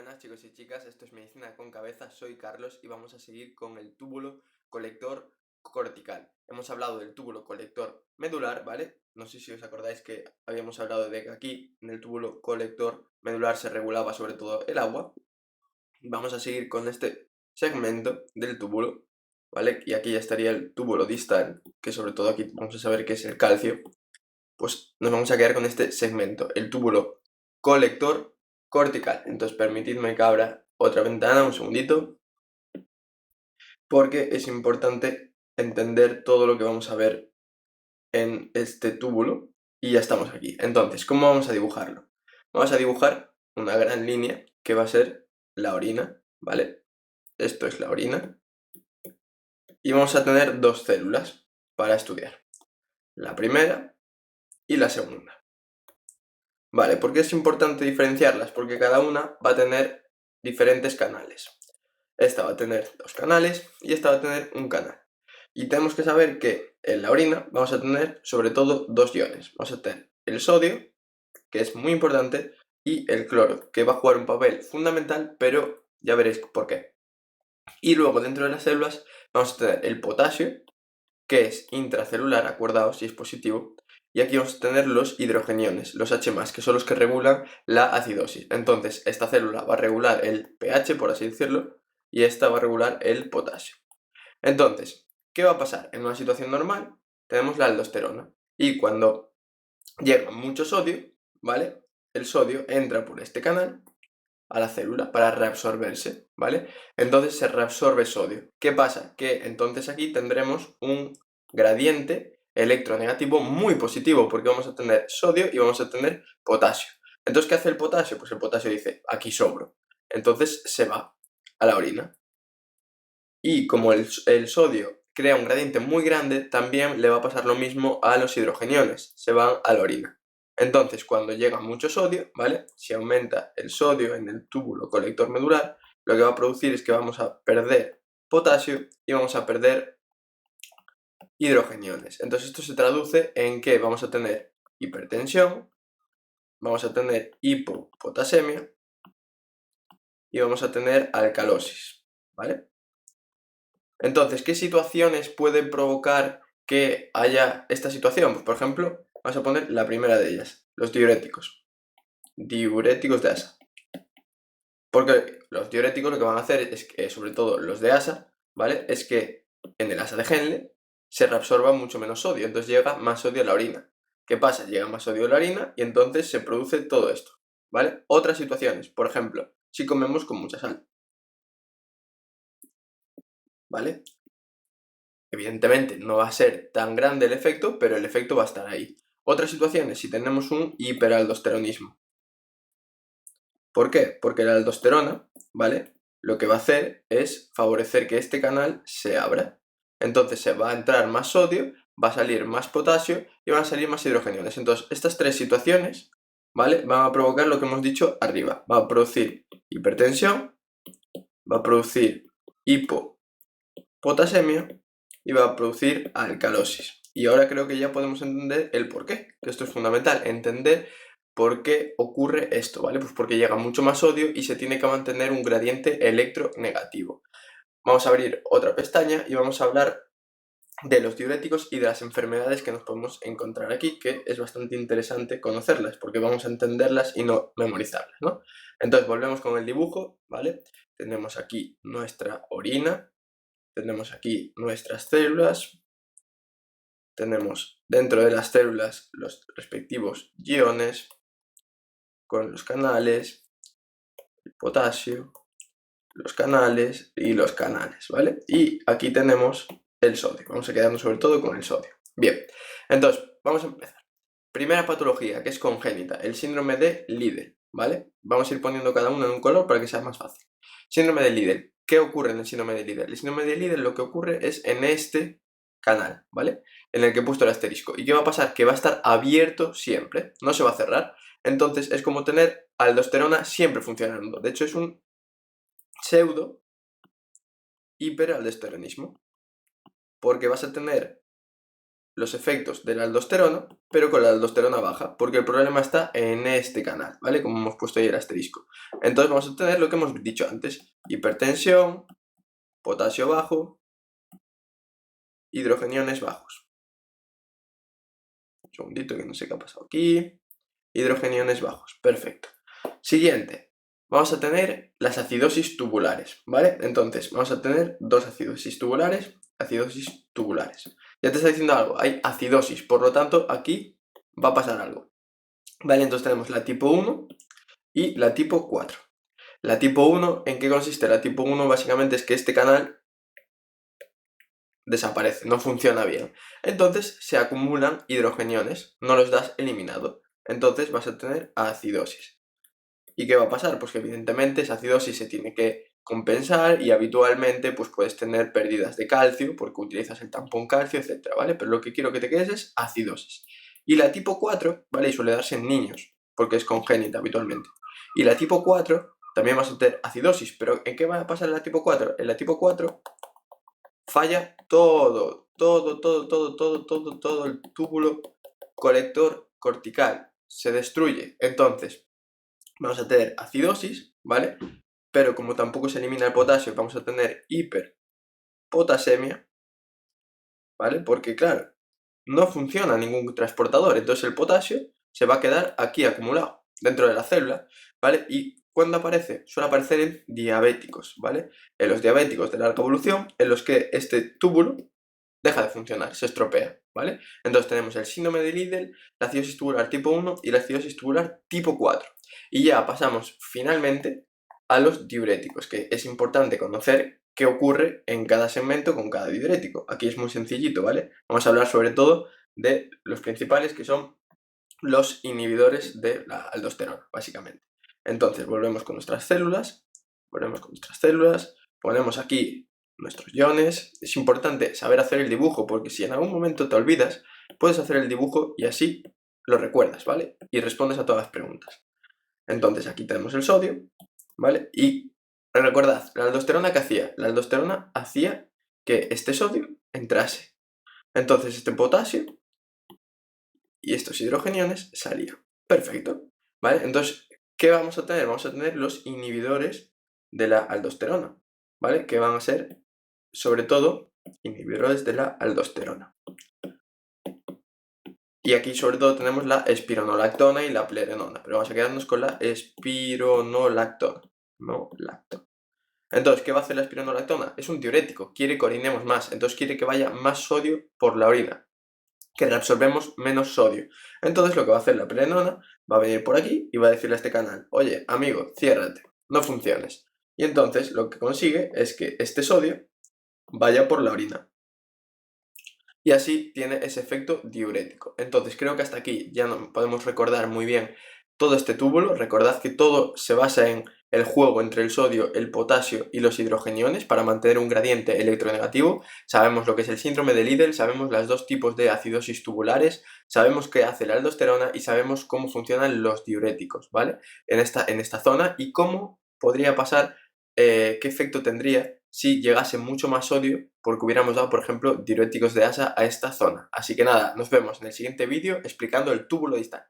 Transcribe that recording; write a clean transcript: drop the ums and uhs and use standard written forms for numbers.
Buenas chicos y chicas, esto es Medicina con Cabeza, soy Carlos y vamos a seguir con el túbulo colector cortical. Hemos hablado del túbulo colector medular, ¿vale? No sé si os acordáis que habíamos hablado de que aquí en el túbulo colector medular se regulaba sobre todo el agua. Vamos a seguir con este segmento del túbulo, ¿vale? Y aquí ya estaría el túbulo distal, que sobre todo aquí vamos a saber qué es el calcio. Pues nos vamos a quedar con este segmento, el túbulo colector cortical. Entonces permitidme que abra otra ventana, un segundito, porque es importante entender todo lo que vamos a ver en este túbulo y ya estamos aquí. Entonces, ¿cómo vamos a dibujarlo? Vamos a dibujar una gran línea que va a ser la orina, ¿vale? Esto es la orina y vamos a tener dos células para estudiar, la primera y la segunda. Vale, ¿por qué es importante diferenciarlas? Porque cada una va a tener diferentes canales. Esta va a tener dos canales y esta va a tener un canal. Y tenemos que saber que en la orina vamos a tener sobre todo dos iones. Vamos a tener el sodio, que es muy importante, y el cloro, que va a jugar un papel fundamental, pero ya veréis por qué. Y luego dentro de las células vamos a tener el potasio, que es intracelular, acordaos si es positivo, y aquí vamos a tener los hidrogeniones, los H+, que son los que regulan la acidosis. Entonces, esta célula va a regular el pH, por así decirlo, y esta va a regular el potasio. Entonces, ¿qué va a pasar? En una situación normal tenemos la aldosterona, y cuando llega mucho sodio, ¿vale? El sodio entra por este canal a la célula para reabsorberse, ¿vale? Entonces se reabsorbe sodio. ¿Qué pasa? Que entonces aquí tendremos un gradiente electronegativo muy positivo porque vamos a tener sodio y vamos a tener potasio. Entonces, ¿qué hace el potasio? Pues el potasio dice, aquí sobro. Entonces se va a la orina. Y como el sodio crea un gradiente muy grande, también le va a pasar lo mismo a los hidrogeniones, se van a la orina. Entonces, cuando llega mucho sodio, ¿vale? Si aumenta el sodio en el túbulo colector medular, lo que va a producir es que vamos a perder potasio y vamos a perder hidrogeniones. Entonces, esto se traduce en que vamos a tener hipertensión, vamos a tener hipopotasemia y vamos a tener alcalosis, ¿vale? Entonces, ¿qué situaciones pueden provocar que haya esta situación? Pues, por ejemplo, vamos a poner la primera de ellas, los diuréticos. Diuréticos de ASA. Porque los diuréticos lo que van a hacer es que, sobre todo los de ASA, ¿vale? Es que en el ASA de Henle se reabsorba mucho menos sodio, entonces llega más sodio a la orina. ¿Qué pasa? Llega más sodio a la orina y entonces se produce todo esto, ¿vale? Otras situaciones, por ejemplo, si comemos con mucha sal, ¿vale? Evidentemente no va a ser tan grande el efecto, pero el efecto va a estar ahí. Otras situaciones, si tenemos un hiperaldosteronismo. ¿Por qué? Porque la aldosterona, ¿vale? Lo que va a hacer es favorecer que este canal se abra. Entonces se va a entrar más sodio, va a salir más potasio y van a salir más hidrogeniones. Entonces estas tres situaciones, ¿vale? Van a provocar lo que hemos dicho arriba. Va a producir hipertensión, va a producir hipopotasemia y va a producir alcalosis. Y ahora creo que ya podemos entender el por qué, que esto es fundamental, entender por qué ocurre esto, ¿vale? Pues porque llega mucho más sodio y se tiene que mantener un gradiente electronegativo. Vamos a abrir otra pestaña y vamos a hablar de los diuréticos y de las enfermedades que nos podemos encontrar aquí, que es bastante interesante conocerlas, porque vamos a entenderlas y no memorizarlas, ¿no? Entonces volvemos con el dibujo, ¿vale? Tenemos aquí nuestra orina, tenemos aquí nuestras células, tenemos dentro de las células los respectivos iones con los canales, el potasio, los canales y los canales, ¿vale? Y aquí tenemos el sodio, vamos a quedarnos sobre todo con el sodio. Bien, entonces vamos a empezar. Primera patología, que es congénita, el síndrome de Liddle, ¿vale? Vamos a ir poniendo cada uno en un color para que sea más fácil. Síndrome de Liddle. ¿Qué ocurre en el síndrome de Liddle? El síndrome de Liddle lo que ocurre es en este canal, ¿vale? En el que he puesto el asterisco. ¿Y qué va a pasar? Que va a estar abierto siempre, no se va a cerrar. Entonces es como tener aldosterona siempre funcionando. De hecho es un pseudo hiperaldosteronismo. Porque vas a tener los efectos de la aldosterona, pero con la aldosterona baja, porque el problema está en este canal, ¿vale? Como hemos puesto ahí el asterisco. Entonces vamos a tener lo que hemos dicho antes, hipertensión, potasio bajo, hidrogeniones bajos. Un segundito que no sé qué ha pasado aquí. Hidrogeniones bajos, perfecto. Siguiente, vamos a tener las acidosis tubulares, ¿vale? Entonces, vamos a tener dos acidosis tubulares, acidosis tubulares. Ya te está diciendo algo, hay acidosis, por lo tanto, aquí va a pasar algo. Vale, entonces tenemos la tipo 1 y la tipo 4. La tipo 1, ¿en qué consiste? La tipo 1 básicamente es que este canal desaparece, no funciona bien. Entonces se acumulan hidrogeniones, no los das eliminado. Entonces vas a tener acidosis. ¿Y qué va a pasar? Pues que evidentemente esa acidosis se tiene que compensar y habitualmente pues puedes tener pérdidas de calcio porque utilizas el tampón calcio, etcétera, ¿vale? Pero lo que quiero que te quedes es acidosis. Y la tipo 4, ¿vale? Y suele darse en niños porque es congénita habitualmente. Y la tipo 4 también vas a tener acidosis, pero ¿en qué va a pasar en la tipo 4? En la tipo 4 falla todo el túbulo colector cortical. Se destruye. Entonces, vamos a tener acidosis, ¿vale? Pero como tampoco se elimina el potasio, vamos a tener hiperpotasemia, ¿vale? Porque, claro, no funciona ningún transportador, entonces el potasio se va a quedar aquí acumulado, dentro de la célula, ¿vale? ¿Y cuándo aparece? Suele aparecer en diabéticos, ¿vale? En los diabéticos de larga evolución, en los que este túbulo deja de funcionar, se estropea, ¿vale? Entonces tenemos el síndrome de Liddle, la acidosis tubular tipo 1 y la acidosis tubular tipo 4. Y ya pasamos finalmente a los diuréticos, que es importante conocer qué ocurre en cada segmento con cada diurético. Aquí es muy sencillito, ¿vale? Vamos a hablar sobre todo de los principales, que son los inhibidores de la aldosterona, básicamente. Entonces volvemos con nuestras células, ponemos aquí nuestros iones. Es importante saber hacer el dibujo porque si en algún momento te olvidas, puedes hacer el dibujo y así lo recuerdas, ¿vale? Y respondes a todas las preguntas. Entonces aquí tenemos el sodio, ¿vale? Y recordad, la aldosterona, ¿qué hacía? La aldosterona hacía que este sodio entrase. Entonces este potasio y estos hidrogeniones salían. Perfecto, ¿vale? Entonces, ¿qué vamos a tener? Vamos a tener los inhibidores de la aldosterona, ¿vale? Que van a ser, sobre todo, inhibidores de la aldosterona. Y aquí, sobre todo, tenemos la espironolactona y la plerenona, pero vamos a quedarnos con la espironolactona. No lactona. Entonces, ¿qué va a hacer la espironolactona? Es un diurético, quiere que orinemos más, entonces quiere que vaya más sodio por la orina, que reabsorbemos menos sodio. Entonces lo que va a hacer la plerenona va a venir por aquí y va a decirle a este canal, oye, amigo, ciérrate, no funciones. Y entonces lo que consigue es que este sodio vaya por la orina. Y así tiene ese efecto diurético. Entonces creo que hasta aquí ya no podemos recordar muy bien todo este túbulo. Recordad que todo se basa en el juego entre el sodio, el potasio y los hidrogeniones para mantener un gradiente electronegativo. Sabemos lo que es el síndrome de Liddle, sabemos los dos tipos de acidosis tubulares, sabemos qué hace la aldosterona y sabemos cómo funcionan los diuréticos, ¿vale? En esta zona y cómo podría pasar, qué efecto tendría si llegase mucho más sodio porque hubiéramos dado, por ejemplo, diuréticos de asa a esta zona. Así que nada, nos vemos en el siguiente vídeo explicando el túbulo distal.